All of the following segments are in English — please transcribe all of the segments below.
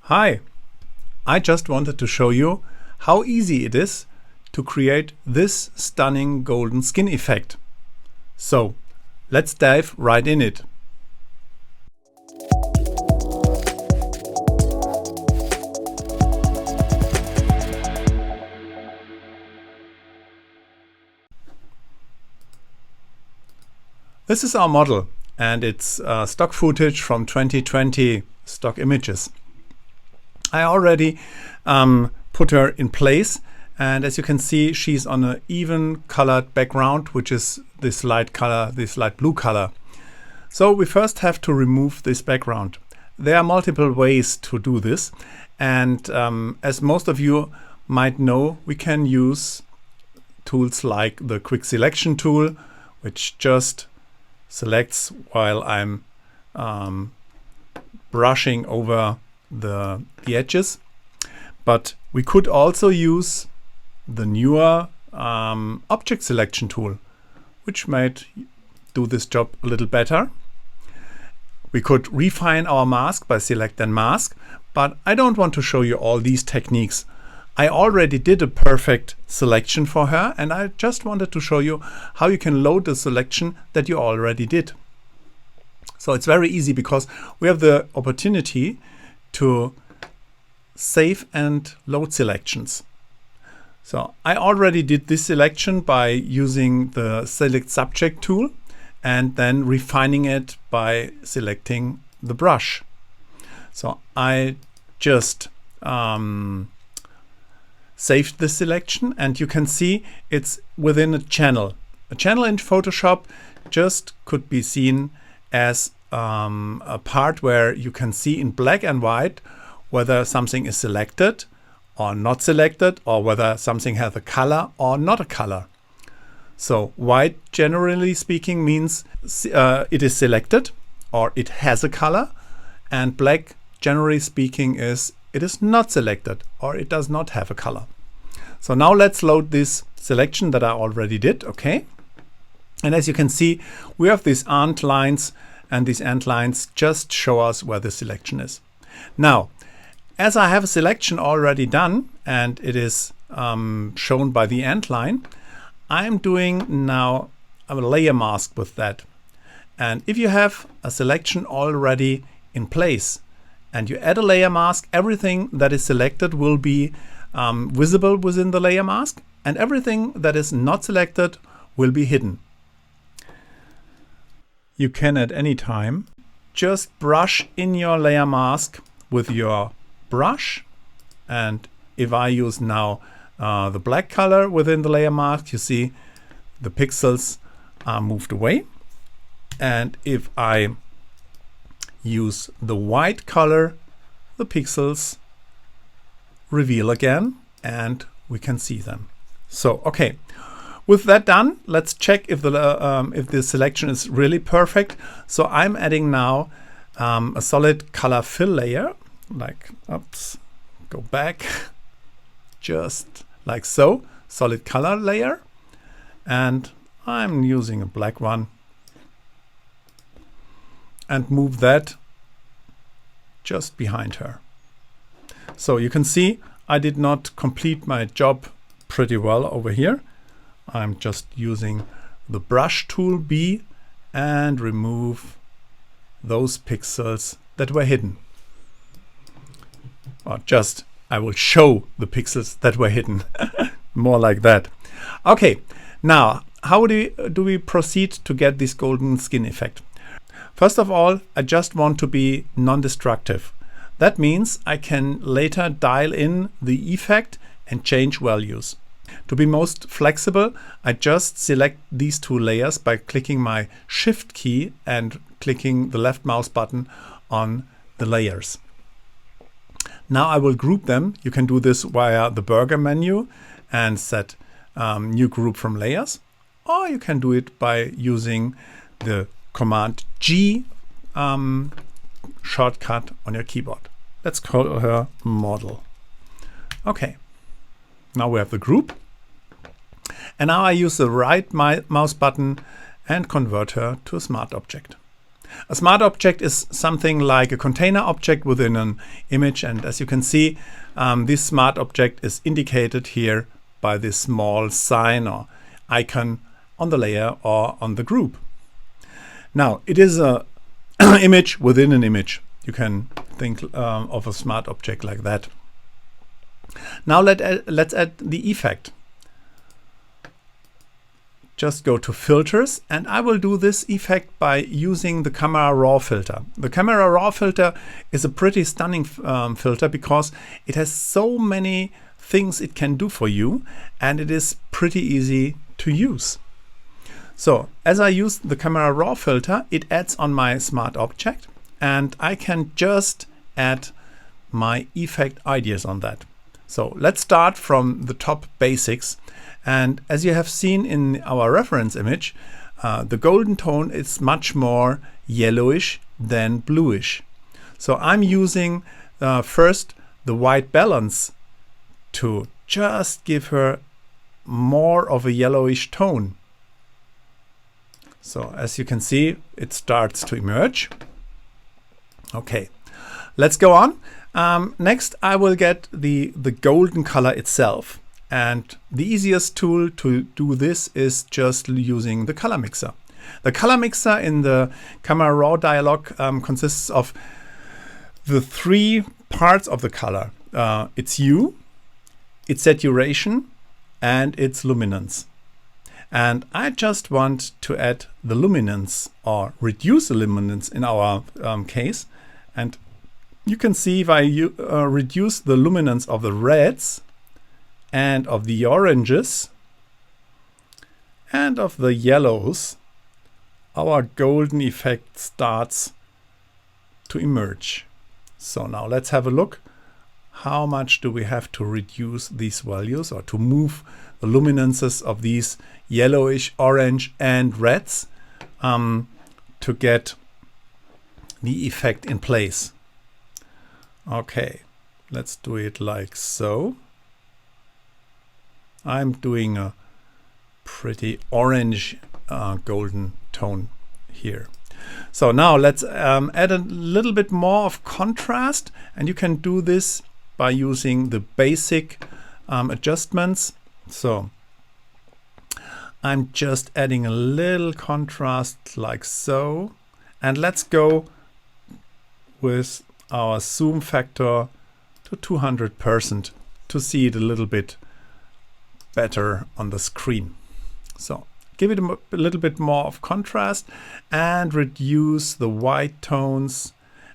Hi, I just wanted to show you how easy it is to create this stunning golden skin effect. So let's dive right in it. This is our model and it's stock footage from 2020 stock images. I already put her in place, and as you can see, she's on an even colored background, which is this light color, this light blue color. So we first have to remove this background. There are multiple ways to do this, and as most of you might know, we can use tools like the quick selection tool, which just selects while I'm brushing over the edges. But we could also use the newer object selection tool, which might do this job a little better. We could refine our mask by select and mask, but I don't want to show you all these techniques. I already did a perfect selection for her, and I just wanted to show you how you can load the selection that you already did. So it's very easy because we have the opportunity to save and load selections. So I already did this selection by using the select subject tool and then refining it by selecting the brush. So I just saved the selection, and you can see it's within a channel. A channel in Photoshop just could be seen as a part where you can see in black and white whether something is selected or not selected, or whether something has a color or not a color. So white, generally speaking, means it is selected or it has a color, and black, generally speaking, is it is not selected or it does not have a color. So now let's load this selection that I already did. Okay. And as you can see, we have these ant lines, and these ant lines just show us where the selection is. Now, as I have a selection already done and it is shown by the ant line, I'm doing now a layer mask with that. And if you have a selection already in place and you add a layer mask, everything that is selected will be visible within the layer mask, and everything that is not selected will be hidden. You can at any time just brush in your layer mask with your brush, and if I use now the black color within the layer mask, you see the pixels are moved away. And if I use the white color, the pixels reveal again and we can see them. So okay, with that done, let's check if the selection is really perfect. So I'm adding now a solid color fill layer, like, oops, go back, just like so, solid color layer, and I'm using a black one and move that just behind her. So you can see I did not complete my job pretty well over here. I'm just using the brush tool B and remove those pixels that were hidden. Or just, I will show the pixels that were hidden. More like that. Okay, now how do we proceed to get this golden skin effect? First of all, I just want to be non-destructive. That means I can later dial in the effect and change values. To be most flexible, I just select these two layers by clicking my Shift key and clicking the left mouse button on the layers. Now I will group them. You can do this via the burger menu and set new group from layers, or you can do it by using the Command G shortcut on your keyboard. Let's call her model. Okay, now we have the group. And now I use the right mouse button and convert her to a smart object. A smart object is something like a container object within an image, and as you can see, this smart object is indicated here by this small sign or icon on the layer or on the group. Now, it is an image within an image. You can think of a smart object like that. Now let's add the effect. Just go to filters, and I will do this effect by using the camera raw filter. The camera raw filter is a pretty stunning filter because it has so many things it can do for you, and it is pretty easy to use. So as I use the camera raw filter, it adds on my smart object, and I can just add my effect ideas on that. So let's start from the top basics. And as you have seen in our reference image, the golden tone is much more yellowish than bluish. So I'm using first the white balance to just give her more of a yellowish tone. So as you can see, it starts to emerge. Okay, let's go on. Next, I will get the golden color itself. And the easiest tool to do this is just using the color mixer. The color mixer in the camera raw dialog consists of the three parts of the color. Its hue, its saturation, and its luminance. And I just want to add the luminance or reduce the luminance in our case. And you can see if I reduce the luminance of the reds and of the oranges and of the yellows, our golden effect starts to emerge. So now let's have a look. How much do we have to reduce these values or to move the luminances of these yellowish, orange and reds to get the effect in place? Okay, let's do it like so. I'm doing a pretty orange golden tone here. So now let's add a little bit more of contrast, and you can do this by using the basic adjustments. So I'm just adding a little contrast like so, and let's go with our zoom factor to 200% to see it a little bit better on the screen. So give it a little bit more of contrast and reduce the white tones.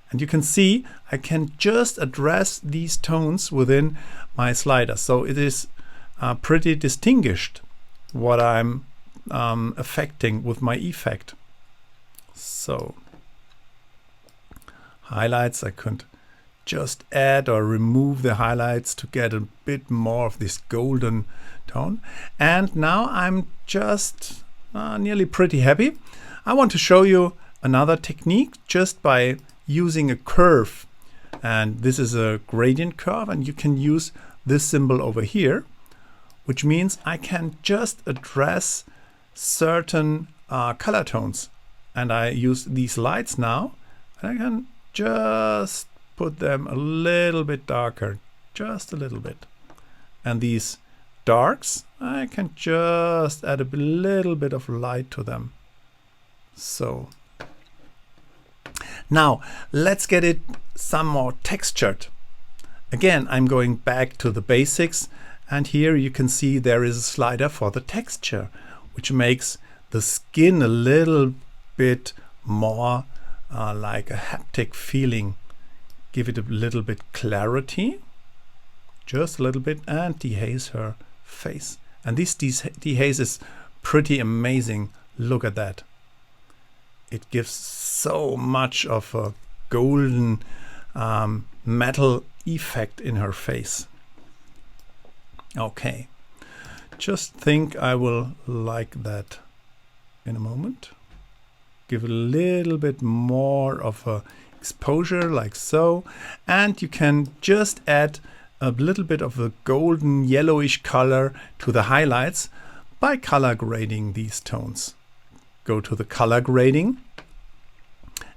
And you can see I can just address these tones within my slider. So it is pretty distinguished what I'm affecting with my effect. So highlights, I could just add or remove the highlights to get a bit more of this golden tone. And now I'm just nearly pretty happy. I want to show you another technique just by using a curve. And this is a gradient curve, and you can use this symbol over here, which means I can just address certain color tones. And I use these lights now, and I can just put them a little bit darker, just a little bit. And these darks, I can just add a little bit of light to them. So now let's get it some more textured. Again, I'm going back to the basics, and here you can see there is a slider for the texture, which makes the skin a little bit more like a haptic feeling. Give it a little bit clarity, just a little bit, and dehaze her face. And this dehaze is pretty amazing. Look at that. It gives so much of a golden metal effect in her face. Okay, just think I will like that in a moment. Give it a little bit more of a exposure like so, and you can just add a little bit of a golden yellowish color to the highlights by color grading these tones. Go to the color grading,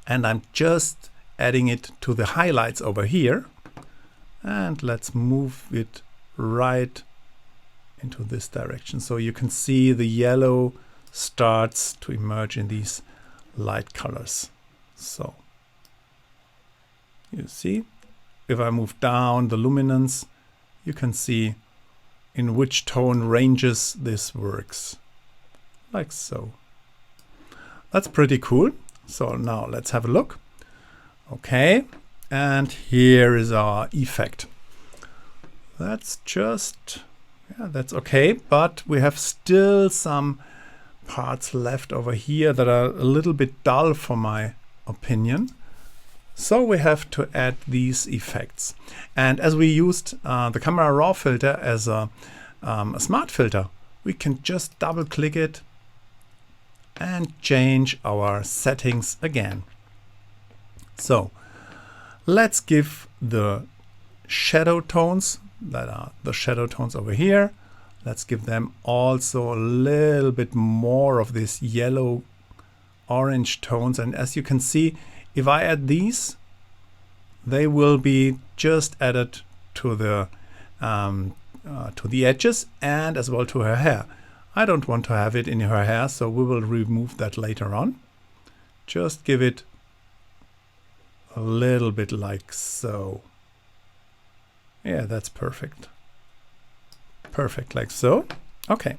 and I'm just adding it to the highlights over here. And let's move it right into this direction. So you can see the yellow starts to emerge in these light colors. So you see, if I move down the luminance, you can see in which tone ranges this works. Like so. That's pretty cool. So now let's have a look. Okay, and here is our effect. That's just, yeah, that's okay, but we have still some parts left over here that are a little bit dull for my opinion. So we have to add these effects. And as we used the camera raw filter as a smart filter, we can just double click it and change our settings again. So let's give the shadow tones, that are the shadow tones over here, let's give them also a little bit more of this yellow orange tones. And as you can see, if I add these, they will be just added to the edges and as well to her hair. I don't want to have it in her hair, so we will remove that later on. Just give it a little bit like so. Yeah, that's perfect. Perfect, like so. Okay.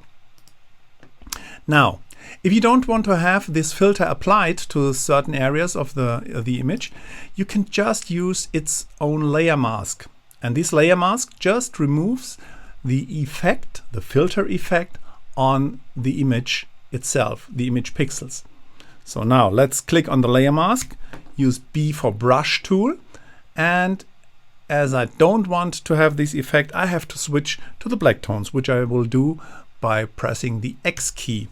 Now, if you don't want to have this filter applied to certain areas of the image, you can just use its own layer mask. And this layer mask just removes the effect, the filter effect, on the image itself, the image pixels. So now let's click on the layer mask, use B for brush tool, and as I don't want to have this effect, I have to switch to the black tones, which I will do by pressing the X key.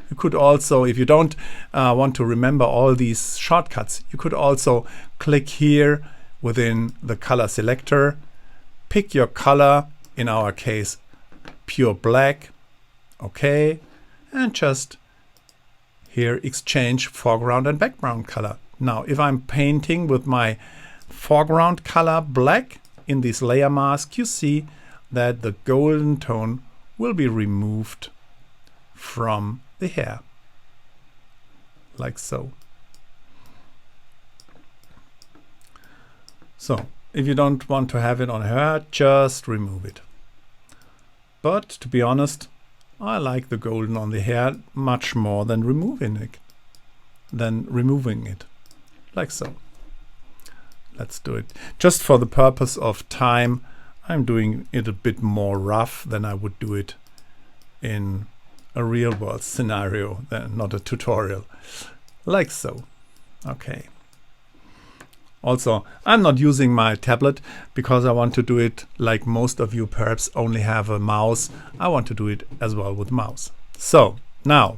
You could also, if you don't want to remember all these shortcuts, you could also click here within the color selector, pick your color, in our case pure black, okay, and just here exchange foreground and background color. Now if I'm painting with my foreground color black in this layer mask, you see that the golden tone will be removed from the hair, like so. So if you don't want to have it on her, just remove it. But to be honest, I like the golden on the hair much more than removing it, like so. Let's do it. Just for the purpose of time, I'm doing it a bit more rough than I would do it in a real world scenario, not a tutorial, like so. Okay. Also, I'm not using my tablet because I want to do it like most of you perhaps only have a mouse. I want to do it as well with mouse. So now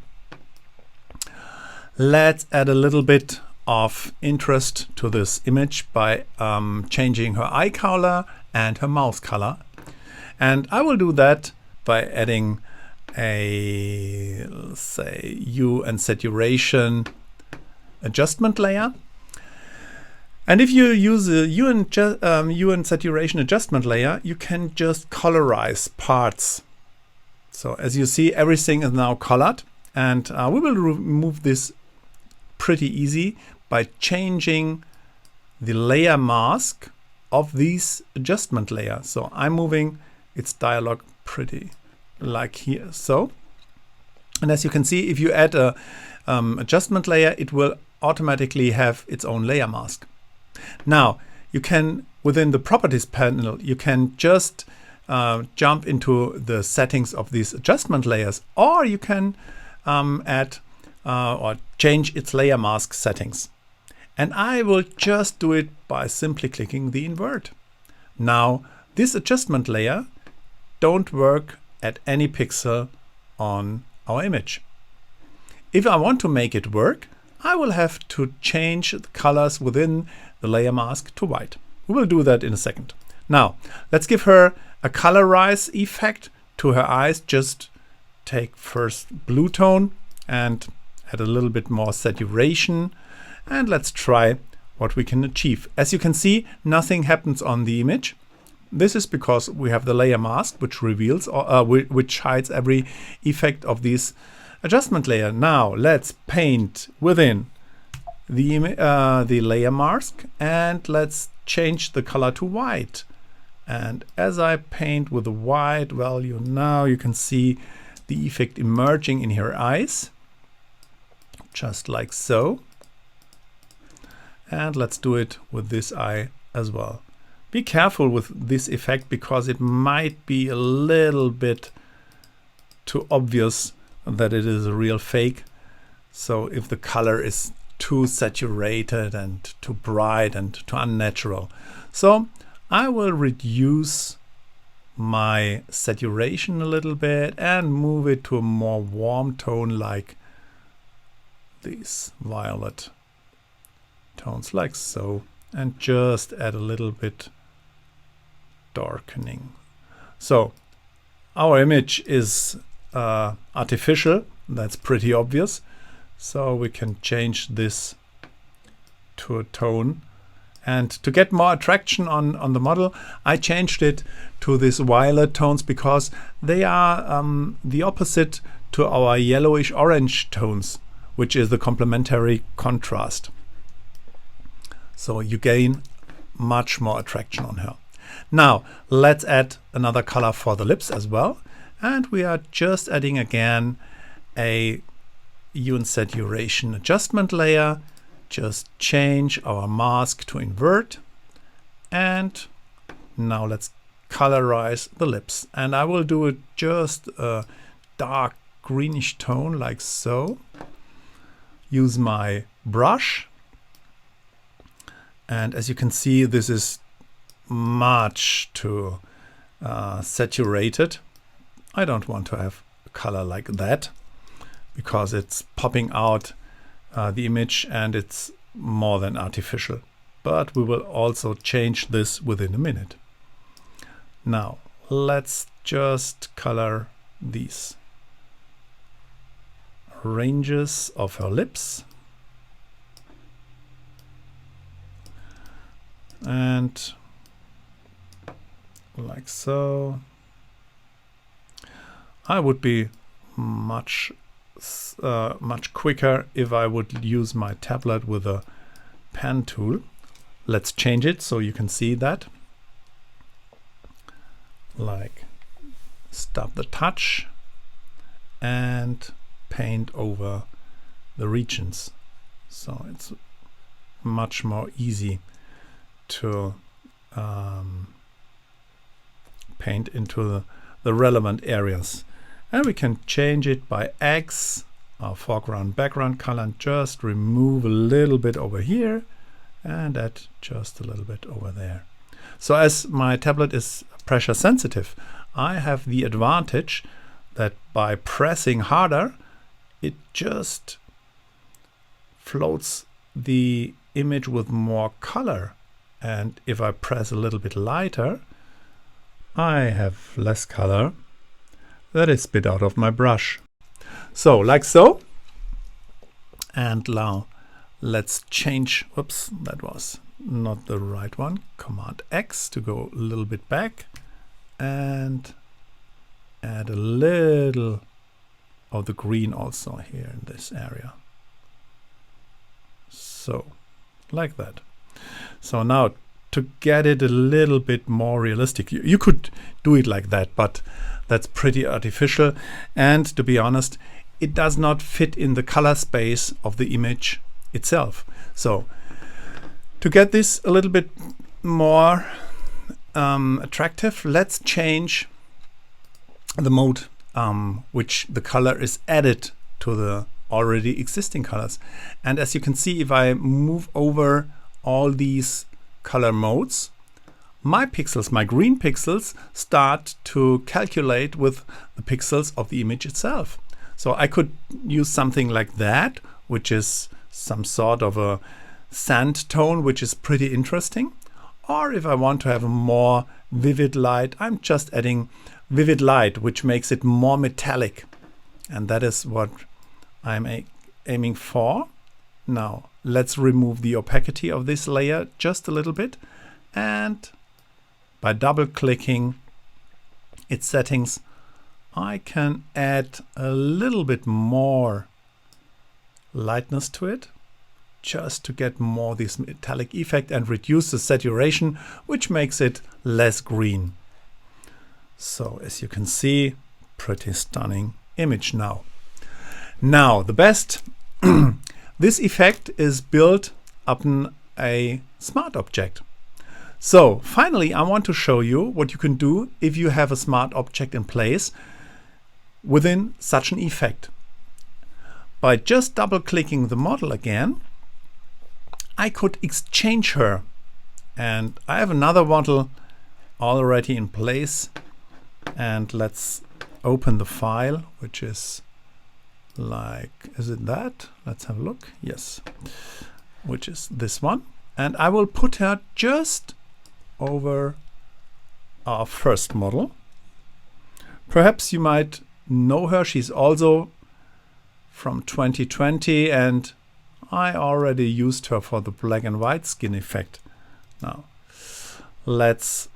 let's add a little bit of interest to this image by changing her eye color and her mouth color. And I will do that by adding a, let's say, hue and saturation adjustment layer. And if you use a hue and saturation adjustment layer, you can just colorize parts. So as you see, everything is now colored, and we will remove this pretty easy by changing the layer mask of these adjustment layer. So I'm moving its dialog pretty like here, so. And as you can see, if you add a adjustment layer, it will automatically have its own layer mask. Now you can, within the properties panel, you can just jump into the settings of these adjustment layers, or you can add or change its layer mask settings. And I will just do it by simply clicking the invert. Now this adjustment layer don't work at any pixel on our image. If I want to make it work, I will have to change the colors within the layer mask to white. We will do that in a second. Now let's give her a colorize effect to her eyes. Just take first blue tone and add a little bit more saturation, And let's try what we can achieve. As you can see, nothing happens on the image. This is because we have the layer mask, which reveals which hides every effect of this adjustment layer. Now let's paint within the layer mask, and let's change the color to white. And as I paint with the white value, now you can see the effect emerging in her eyes, just like so. And let's do it with this eye as well. Be careful with this effect because it might be a little bit too obvious that it is a real fake. So if the color is too saturated and too bright and too unnatural. So I will reduce my saturation a little bit and move it to a more warm tone, like these violet tones, like so, and just add a little bit darkening. So our image is artificial, that's pretty obvious. So we can change this to a tone. And to get more attraction on the model, I changed it to these violet tones because they are the opposite to our yellowish orange tones, which is the complementary contrast. So you gain much more attraction on her. Now let's add another color for the lips as well. And we are just adding again a hue and saturation adjustment layer. Just change our mask to invert, and now let's colorize the lips. And I will do it just a dark greenish tone, like so. Use my brush, and as you can see, this is much too saturated. I don't want to have a color like that because it's popping out the image and it's more than artificial. But we will also change this within a minute. Now let's just color these ranges of her lips. And like so. I would be much quicker if I would use my tablet with a pen tool. Let's change it so you can see that. Like, stop the touch and paint over the regions. So it's much more easy to paint into the relevant areas. And we can change it by X, our foreground background color, and just remove a little bit over here and add just a little bit over there. So as my tablet is pressure sensitive, I have the advantage that by pressing harder, it just floats the image with more color. And if I press a little bit lighter, I have less color that is spit out of my brush. So like so. And now let's change, whoops, that was not the right one. Command X to go a little bit back and add a little of the green also here in this area. So like that. So now to get it a little bit more realistic, you could do it like that, but that's pretty artificial. And to be honest, it does not fit in the color space of the image itself. So to get this a little bit more attractive, let's change the mode which the color is added to the already existing colors. And as you can see, if I move over all these color modes, my pixels, my green pixels, start to calculate with the pixels of the image itself. So I could use something like that, which is some sort of a sand tone, which is pretty interesting. Or if I want to have a more vivid light, I'm just adding vivid light, which makes it more metallic. And that is what I'm aiming for. Now let's remove the opacity of this layer just a little bit, and by double clicking its settings I can add a little bit more lightness to it, just to get more this metallic effect and reduce the saturation, which makes it less green. So as you can see, pretty stunning image now. Now the best, this effect is built upon a smart object. So finally I want to show you what you can do if you have a smart object in place within such an effect. By just double clicking the model again, I could exchange her, and I have another model already in place, and let's open the file, which is like, is it that? Let's have a look. Yes, which is this one, and I will put her just over our first model. Perhaps you might know her. She's also from 2020, and I already used her for the black and white skin effect. Now let's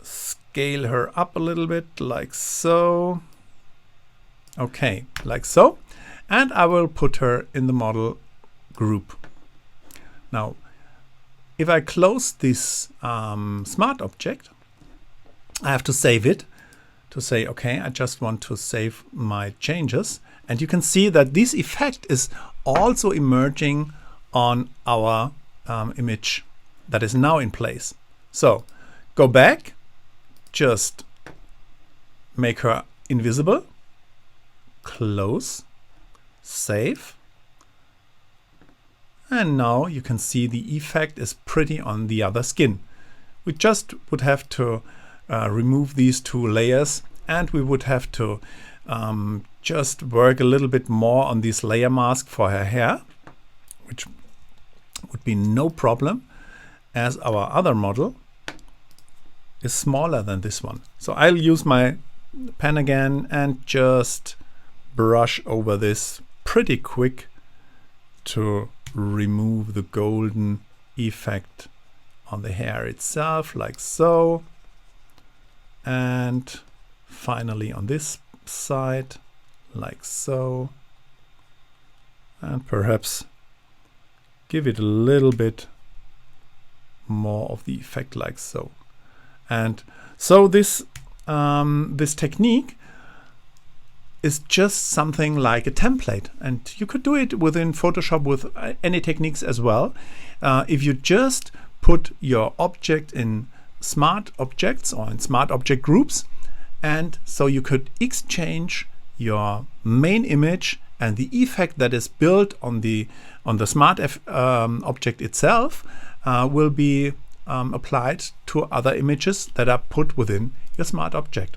scale her up a little bit, like so. Okay, like so. And I will put her in the model group. Now if I close this smart object, I have to save it, to say, okay, I just want to save my changes. And you can see that this effect is also emerging on our image that is now in place. So go back, just make her invisible, close, save. And now you can see the effect is pretty on the other skin. We just would have to remove these two layers, and we would have to just work a little bit more on this layer mask for her hair, which would be no problem, as our other model is smaller than this one. So I'll use my pen again and just brush over this pretty quick to remove the golden effect on the hair itself, like so. And finally on this side, like so. And perhaps give it a little bit more of the effect, like so. And so this this technique is just something like a template, and you could do it within Photoshop with any techniques as well. If you just put your object in smart objects or in smart object groups, and so you could exchange your main image and the effect that is built on the smart object itself will be applied to other images that are put within your smart object.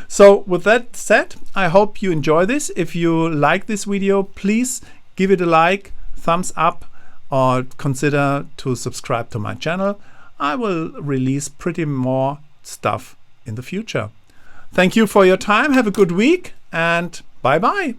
So with that said, I hope you enjoy this. If you like this video, please give it a like, thumbs up, or consider to subscribe to my channel. I will release pretty more stuff in the future. Thank you for your time. Have a good week, and bye bye.